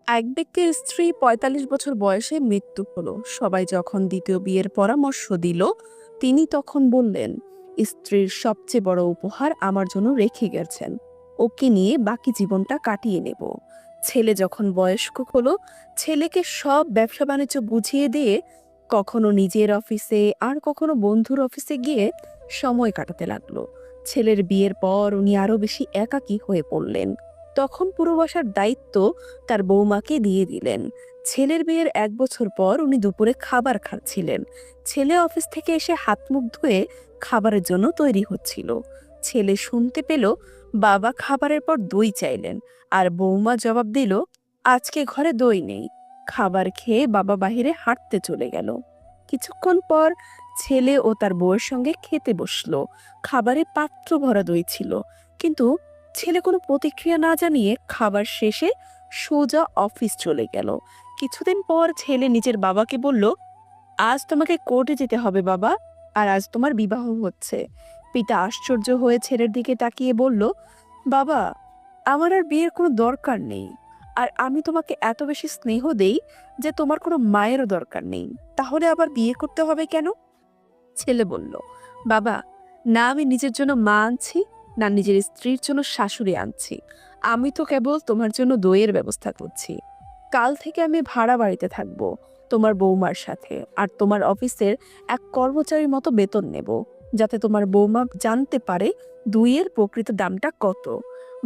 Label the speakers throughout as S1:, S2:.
S1: এক ব্যক্তির স্ত্রী ৪৫ বছর বয়সে মৃত্যু হলো। সবাই যখন দ্বিতীয় বিয়ের পরামর্শ দিল, তিনি তখন বললেন, স্ত্রীর সবচেয়ে বড় উপহার আমার জন্য রেখে গেছেন। ওকে নিয়ে বাকি জীবনটা কাটিয়ে নেব। ছেলে যখন বয়স্ক হলো, ছেলেকে সব ব্যবসা বাণিজ্য বুঝিয়ে দিয়ে কখনো নিজের অফিসে আর কখনো বন্ধুর অফিসে গিয়ে সময় কাটাতে লাগলো। ছেলের বিয়ের পর উনি আরো বেশি একাকী হয়ে পড়লেন। তখন পুরো বাসার দায়িত্ব তার বৌমাকে দিয়ে দিলেন। ছেলের বিয়ের ১ বছর পর উনি দুপুরে খাবার খাচ্ছিলেন। ছেলে অফিস থেকে এসে হাত মুখ ধুয়ে খাবারের জন্য তৈরি হচ্ছিল। ছেলে শুনতে পেল বাবা খাবারের পর দই চাইলেন, আর বৌমা জবাব দিল, আজকে ঘরে দই নেই। খাবার খেয়ে বাবা বাহিরে হাঁটতে চলে গেল। কিছুক্ষণ পর ছেলে ও তার বউয়ের সঙ্গে খেতে বসলো। খাবারে পাত্র ভরা দই ছিল, কিন্তু ছেলে কোনো প্রতিক্রিয়া না জানিয়ে খাবার শেষে সোজা অফিস চলে গেল। কিছুদিন পর ছেলে নিজের বাবাকে বলল, আজ তোমাকে কোর্টে যেতে হবে বাবা, আর আজ তোমার বিবাহ হচ্ছে। পিতা আশ্চর্য হয়ে ছেলের দিকে তাকিয়ে বলল, বাবা, আমার আর বিয়ের কোনো দরকার নেই। আর আমি তোমাকে এত বেশি স্নেহ দেই যে তোমার কোনো মায়েরও দরকার নেই। তাহলে আবার বিয়ে করতে হবে কেন? ছেলে বলল, বাবা, না আমি নিজের জন্য মা আনছি, না নিজের স্ত্রীর জন্য শাশুড়ি আনছি। আমি তো কেবল তোমার জন্য দইয়ের ব্যবস্থা করছি। কাল থেকে আমি ভাড়া বাড়িতে থাকবো, তোমার বৌমার সাথে, আর তোমার অফিসের এক কর্মচারীর মতো বেতন নেব, যাতে তোমার বৌমা জানতে পারে দইয়ের প্রকৃত দামটা কত।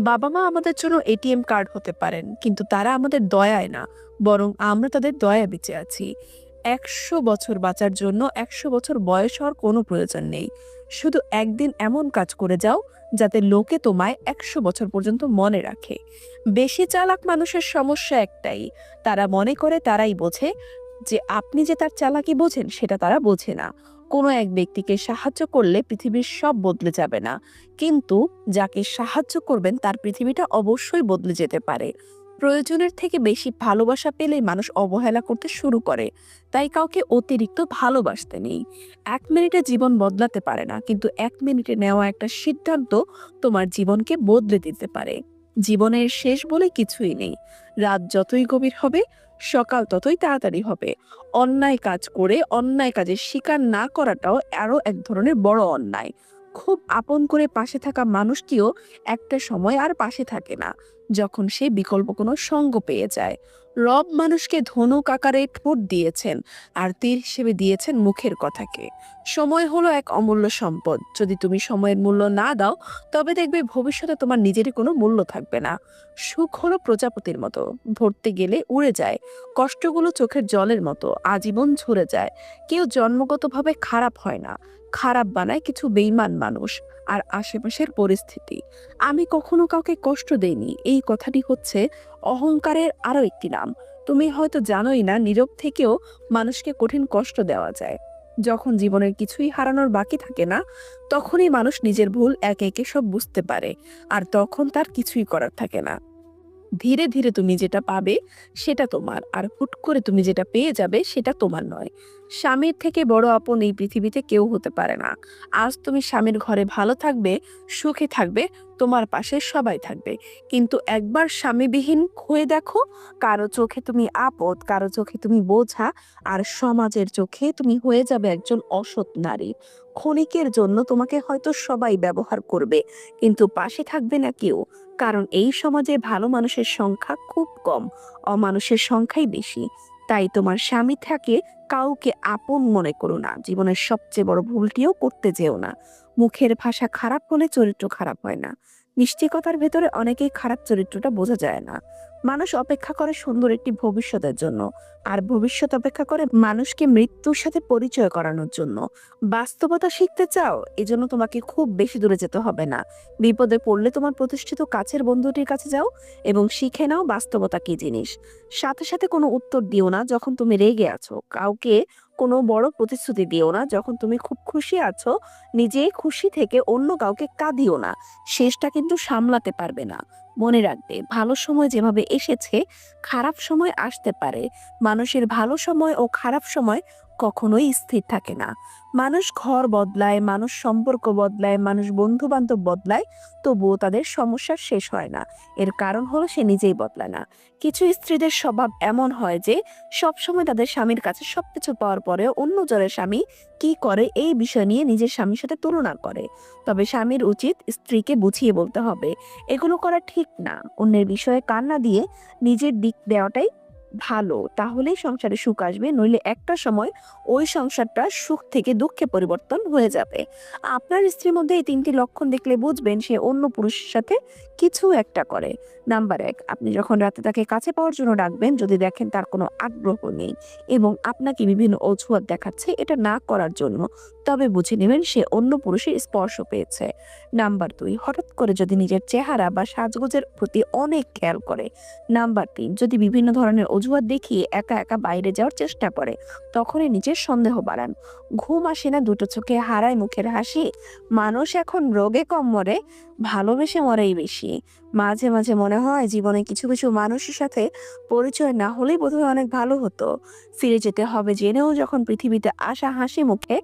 S1: বাবা মা আমাদের জন্য এটিএম কার্ড হতে পারেন, কিন্তু তারা আমাদের দয়ায় না, বরং আমরা তাদের দয়া বেঁচে আছি। ১০০ বছর বাঁচার জন্য ১০০ বছর বয়স হওয়ার কোনো প্রয়োজন নেই। শুধু একদিন এমন কাজ করে যাও যাতে লোকে তোমায় ১০০ বছর পর্যন্ত মনে রাখে। বেশি চালাক মানুষের সমস্যা একটাই, তারা মনে করে তারাই বোঝে, যে আপনি যে তার চালাকি বোঝেন সেটা তারা বোঝে না। কোনো এক ব্যক্তিকে সাহায্য করলে পৃথিবীর সব বদলে যাবে না, কিন্তু যাকে সাহায্য করবেন তার পৃথিবীটা অবশ্যই বদলে যেতে পারে। প্রয়োজনের থেকে বেশি ভালোবাসা পেলে মানুষ অবহেলা করতে শুরু করে। তাই কাউকে অতিরিক্ত ভালোবাসতে নেই। ১ মিনিটে জীবন বদলাতে পারে না, কিন্তু ১ মিনিটে নেওয়া একটা সিদ্ধান্ত তোমার জীবনকে বদলে দিতে পারে। জীবনের শেষ বলে কিছুই নেই। রাত যতই গভীর হবে, সকাল ততই তাড়াতাড়ি হবে। অন্যায় কাজ করে অন্যায় কাজের স্বীকার না করাটাও আরো এক ধরনের বড় অন্যায়। খুব আপন করে পাশে থাকা মানুষটিও একটা সময় আর পাশে থাকে না, যখন সে বিকল্প কোনো সঙ্গ পেয়ে যায়। রব মানুষকে ধনুক আকারে ঠোঁট দিয়েছেন, আর তীর হিসেবে দিয়েছেন মুখের কথাকে। সময় হলো এক অমূল্য সম্পদ। যদি তুমি সময়ের মূল্য না দাও, তবে দেখবে ভবিষ্যতে তোমার নিজেরই কোনো মূল্য থাকবে না। সুখ হলো প্রজাপতির মতো, ধরতে গেলে উড়ে যায়। কষ্টগুলো চোখের জলের মতো, আজীবন ঝরে যায়। কেউ জন্মগতভাবে খারাপ হয় না, খারাপ বানায় কিছু বেইমান মানুষ আর আশেপাশের পরিস্থিতি। আমি কখনো কাউকে কষ্ট দেইনি, এই কথাটি হচ্ছে অহংকারের আরো একটি নাম। তুমি হয়তো জানোই না, নীরব থেকেও মানুষকে কঠিন কষ্ট দেওয়া যায়। যখন জীবনের কিছুই হারানোর বাকি থাকে না, তখনই মানুষ নিজের ভুল একে একে সব বুঝতে পারে, আর তখন তার কিছুই করার থাকে না। ধীরে ধীরে তুমি যেটা পাবে সেটা তোমার, আর হুট করে তুমি যেটা পেয়ে যাবে সেটা তোমার নয়। স্বামীর থেকে বড় আপন এই পৃথিবীতে কেউ হতে পারে না। আজ তুমি স্বামীর ঘরে ভালো থাকবে, সুখে থাকবে, তোমার পাশে সবাই থাকবে। কিন্তু একবার স্বামীবিহীন হয়ে দেখো, কারো চোখে তুমি আপদ, কারো চোখে তুমি বোঝা, আর সমাজের চোখে তুমি হয়ে যাবে একজন অসৎ নারী। ক্ষণিকের জন্য তোমাকে হয়তো সবাই ব্যবহার করবে, কিন্তু পাশে থাকবে না কেউ। কারণ এই সমাজে ভালো মানুষের সংখ্যা খুব কম, অমানুষের সংখ্যাই বেশি। তাই তোমার স্বামী থাকে, কাউকে আপন মনে করো না। জীবনের সবচেয়ে বড় ভুলটিও করতে যেও না। মুখের ভাষা খারাপ হলে চরিত্র খারাপ হয় না। মিষ্টি কথার ভেতরে অনেকেই খারাপ চরিত্রটা বোঝা যায় না। মানুষ অপেক্ষা করে সুন্দর একটি ভবিষ্যতের জন্য, আর ভবিষ্যৎ অপেক্ষা করে মানুষকে মৃত্যুর সাথে পরিচয় করানোর জন্য। বাস্তবতা শিখতে চাও, এজন্য তোমাকে খুব বেশি দূরে যেতে হবে না। বিপদে পড়লে তোমার প্রতিষ্ঠিত কাছের বন্ধুটির কাছে যাও এবং শিখে নাও বাস্তবতা কি জিনিস। সাথে সাথে কোনো উত্তর দিও না যখন তুমি রেগে আছো, কাউকে কোনো বড় প্রতিশ্রুতি দিও না যখন তুমি খুব খুশি আছো। নিজে খুশি থেকে অন্য কাউকে কাঁদিও না, শেষটা কিন্তু সামলাতে পারবে না। মনে রাখবে, ভালো সময় যেভাবে এসেছে খারাপ সময় আসতে পারে। মানুষের ভালো সময় ও খারাপ সময় কখনোই স্থির থাকে না। মানুষ ঘর বদলায়, মানুষ সম্পর্ক বদলায়, মানুষ বন্ধু বান্ধব বদলায়, তবুও তাদের সমস্যার শেষ হয় না। এর কারণ হলো সে নিজেই বদলায় না। কিছু স্ত্রীদের স্বভাব এমন হয় যে সবসময় তাদের স্বামীর কাছে সবকিছু পাওয়ার পরেও অন্য জনের স্বামী কি করে এই বিষয় নিয়ে নিজের স্বামীর সাথে তুলনা করে। তবে স্বামীর উচিত স্ত্রীকে বুঝিয়ে বলতে হবে, এগুলো করা ঠিক না। অন্যের বিষয়ে কান না দিয়ে নিজের দিক দেওয়াটাই ভালো। তাহলেই সংসারে সুখ আসবে, নইলে একটা সময় ওই সংসারটা সুখ থেকে দুঃখে পরিবর্তন হয়ে যাবে। আপনার স্ত্রীর মধ্যে এই ৩টি লক্ষণ দেখলে বুঝবেন সে অন্য পুরুষের সাথে কিছু একটা করে। নাম্বার ১, আপনি যখন রাতে তাকে কাছে পাওয়ার জন্য ডাকবেন, যদি দেখেন তার কোনো আগ্রহ নেই এবং আপনাকে বিভিন্ন অজুহাত দেখাচ্ছে এটা না করার জন্য, তবে বুঝে নেবেন সে অন্য পুরুষের স্পর্শ পেয়েছে। নাম্বার ২, হঠাৎ করে যদি নিজের চেহারা বা সাজগোজের প্রতি অনেক খেয়াল করে। নাম্বার ৩, যদি বিভিন্ন ধরনের অজুহাত দেখিয়ে একা একা বাইরে যাওয়ার চেষ্টা করে, তখনই নিজের সন্দেহ বাড়ান। ঘুম আসে না, দুটো চোখে হারায় মুখের হাসি। মানুষ এখন রোগে কম মরে, ভালোবেসে মরেই বেশি। মাঝে মাঝে মনে হয় জীবনে কিছু কিছু মানুষের সাথে পরিচয় না হলেই বোধহয় অনেক ভালো হতো। ফিরে যেতে হবে জেনেও যখন পৃথিবীতে আসা হাসি মুখে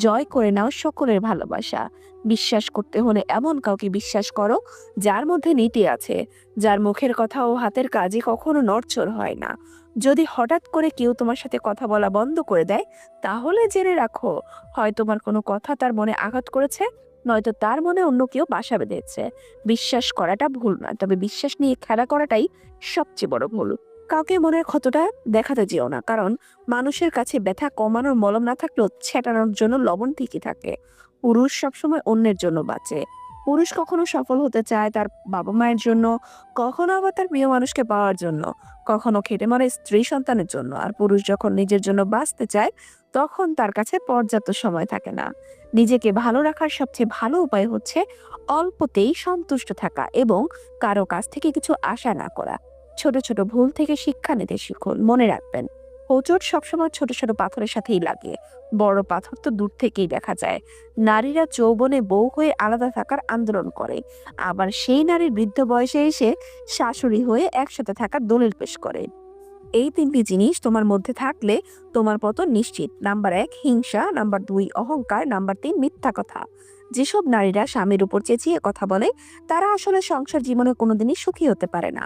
S1: জয় করে নাও সকলের ভালোবাসা। বিশ্বাস করতে হলে এমন কাউকে বিশ্বাস করো যার মধ্যে নীতি আছে, যার মুখের কথা ও হাতের কাজে কখনো নড়চড় হয় না। যদি হঠাৎ করে কেউ তোমার সাথে কথা বলা বন্ধ করে দেয়, তাহলে জেনে রাখো হয় তোমার কোনো কথা তার মনে আঘাত করেছে, নয়তো তার মনে অন্য কেউ বাসা বেঁধেছে। বিশ্বাস করাটা ভুল নয়, তবে বিশ্বাস নিয়ে খেলা করাটাই সবচেয়ে বড় ভুল। কাউকে মনের ক্ষতটা দেখাতে যেও না, কারণ মানুষের কাছে ব্যথা কমানোর মলম না থাকলেও ছেটানোর জন্য লবণ ঠিকই থাকে। পুরুষ সবসময় অন্যের জন্য বাঁচে। পুরুষ কখনো সফল হতে চায় তার বাবা মায়ের জন্য, কখনো আবার তার প্রিয় মানুষকে পাওয়ার জন্য, কখনো খেটে মরে স্ত্রী সন্তানের জন্য। আর পুরুষ যখন নিজের জন্য বাঁচতে চায় তখন তার কাছে পর্যাপ্ত সময় থাকে না। নিজেকে ভালো রাখার সবচেয়ে ভালো উপায় হচ্ছে অল্পতেই সন্তুষ্ট থাকা এবং কারো কাছ থেকে কিছু আশা না করা। ছোট ছোট ভুল থেকে শিক্ষা নিতে শিখুন। মনে রাখবেন, হোঁচট সবসময় ছোট ছোট পাথরের সাথেই লাগে, বড় পাথর তো দূর থেকেই দেখা যায়। নারীরা যৌবনে বউ হয়ে আলাদা থাকার আন্দোলন করে, আবার সেই নারীর বৃদ্ধ বয়সে এসে শাশুড়ি হয়ে একসাথে থাকার দলিল পেশ করে। এই ৩টি জিনিস তোমার মধ্যে থাকলে তোমার পতন নিশ্চিত। নাম্বার ১, হিংসা। নাম্বার ২, অহংকার। নাম্বার ৩, মিথ্যা কথা। যেসব নারীরা স্বামীর উপর চেঁচিয়ে কথা বলে তারা আসলে সংসার জীবনে কোনোদিনই সুখী হতে পারে না।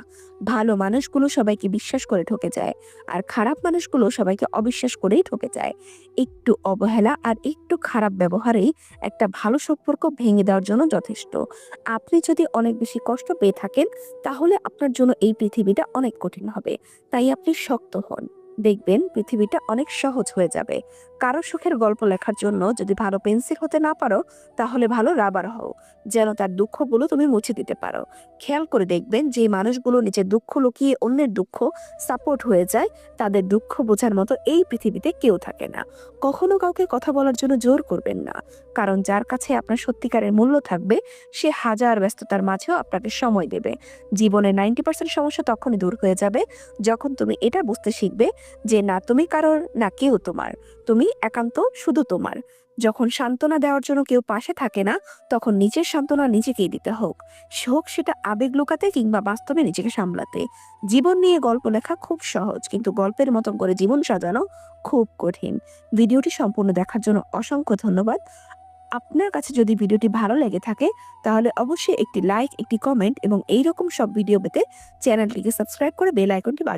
S1: ভালো মানুষগুলো সবাইকে বিশ্বাস করে ঠকে যায়, আর খারাপ মানুষগুলো সবাইকে অবিশ্বাস করেই ঠকে যায়। একটু অবহেলা আর একটু খারাপ ব্যবহারেই একটা ভালো সম্পর্ক ভেঙে দেওয়ার জন্য যথেষ্ট। আপনি যদি অনেক বেশি কষ্ট পেয়ে থাকেন, তাহলে আপনার জন্য এই পৃথিবীটা অনেক কঠিন হবে। তাই আপনি শক্ত হন, দেখবেন পৃথিবীটা অনেক সহজ হয়ে যাবে। কারো সুখের গল্প লেখার জন্য যদি ভালো পেন্সিল হতে না পারো, তাহলে ভালো রাবার হও, যেন তার দুঃখগুলো তুমি মুছে দিতে পারো। খেয়াল করে দেখবেন যে মানুষগুলো নিজের দুঃখ লুকিয়ে অন্যের দুঃখ সাপোর্ট হয়ে যায়, তাদের দুঃখ বোঝার মতো এই পৃথিবীতে কেউ থাকে না। কখনো কাউকে কথা বলার জন্য জোর করবেন না, কারণ যার কাছে আপনার সত্যিকারের মূল্য থাকবে সে হাজার ব্যস্ততার মাঝেও আপনাকে সময় দেবে। জীবনের 90% সমস্যা তখনই দূর হয়ে যাবে যখন তুমি এটা বুঝতে শিখবে যে না তুমি কারোর, না কেউ তোমার, তুমি একান্ত শুধু তোমার। যখন সান্ত্বনা দেওয়ার জন্য কেউ পাশে থাকে না, তখন নিজের সান্ত্বনা নিজেকেই দিতে হোক সেটা আবেগ লুকাতে কিংবা বাস্তবে নিজেকে সামলাতে। জীবন নিয়ে গল্প লেখা খুব সহজ, কিন্তু গল্পের মতন করে জীবন সাজানো খুব কঠিন। ভিডিওটি সম্পূর্ণ দেখার জন্য অসংখ্য ধন্যবাদ। আপনার কাছে যদি ভিডিওটি ভালো লেগে থাকে, তাহলে অবশ্যই একটি লাইক, একটি কমেন্ট এবং এইরকম সব ভিডিও পেতে চ্যানেলটিকে সাবস্ক্রাইব করে বেল আইকনটি